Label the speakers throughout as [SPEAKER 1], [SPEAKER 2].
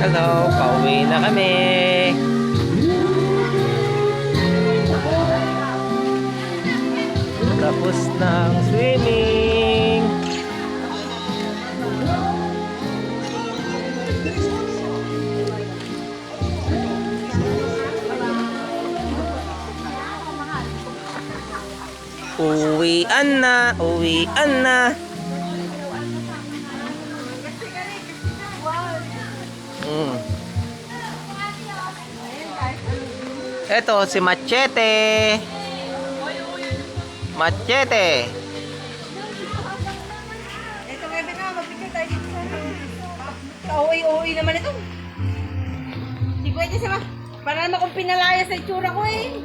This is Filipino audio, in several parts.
[SPEAKER 1] Hello, pauwi na kami. Tapos ng swimming. Uwian na, uwian na. Eto si Machete. Machete.
[SPEAKER 2] Ito nga ba na, mag-picture tayo dito sa ka-uwi-uwi naman ito. Hindi pwede sa para naman kung pinalaya sa itsura ko eh.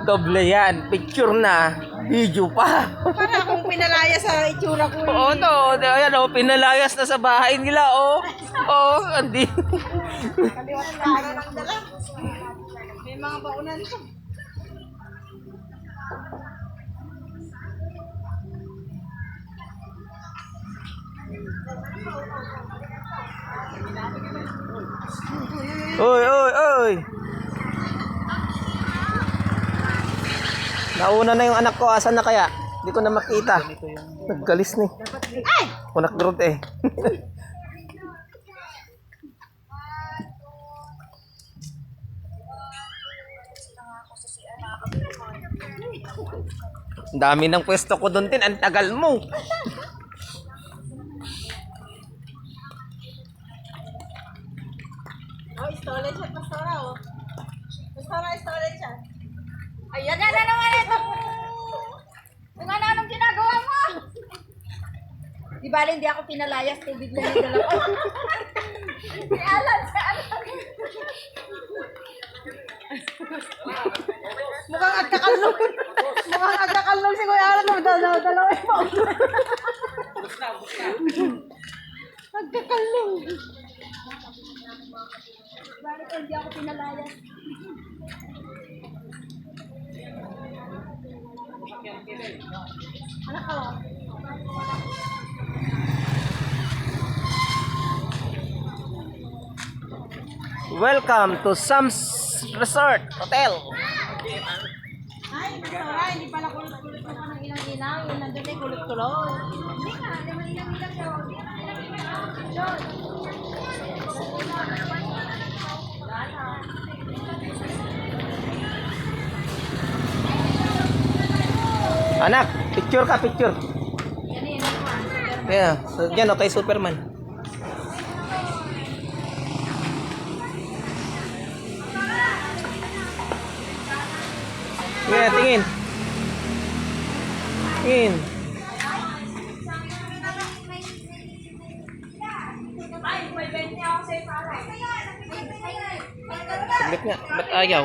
[SPEAKER 1] Doble yan. Picture na. Video pa.
[SPEAKER 2] Para akong pinalaya sa itsura ko eh.
[SPEAKER 1] Oo to. Ayan o. Pinalayas na sa bahay nila o. Oo. Andi.
[SPEAKER 2] Kaliwat na ng dala. May mga baunan ito.
[SPEAKER 1] Oy, oy, oy. Nauna na yung anak ko. Asan na kaya? Hindi ko na makita. Nagkalis ni.
[SPEAKER 2] Ay!
[SPEAKER 1] Kunak grot eh. Ang dami ng pwesto ko doon din. Ang tagal mo.
[SPEAKER 2] Oh, storage siya, pastora oh. Pastora, storage siya. Ayan na naman ito. Kung anong ginagawa mo. Di ba hindi ako pinalayas, tubig na yung dala ko. Si Alan, si Alan. Mukhang agkakalong. Mukhang agkakalong si Kuya Alan. Dalawa yung pa. Agkakalong. Bakit hindi ako pinalayas? Anak ko.
[SPEAKER 1] Welcome to Sam's Resort Hotel.
[SPEAKER 2] Ay, masora, hindi pala kulot-kulot na ng ilang-ilang. Yung nandun ay kulot-kulot. Hindi nga, naman ilang-ilang daw. Hindi naman ilang-ilang.
[SPEAKER 1] Anak, picture ka, picture.
[SPEAKER 2] Yan yun, ako.
[SPEAKER 1] Yeah, so, dyan o, kay Superman. Yeah, tingin. Tingin. Saglit nga, ba't ayaw?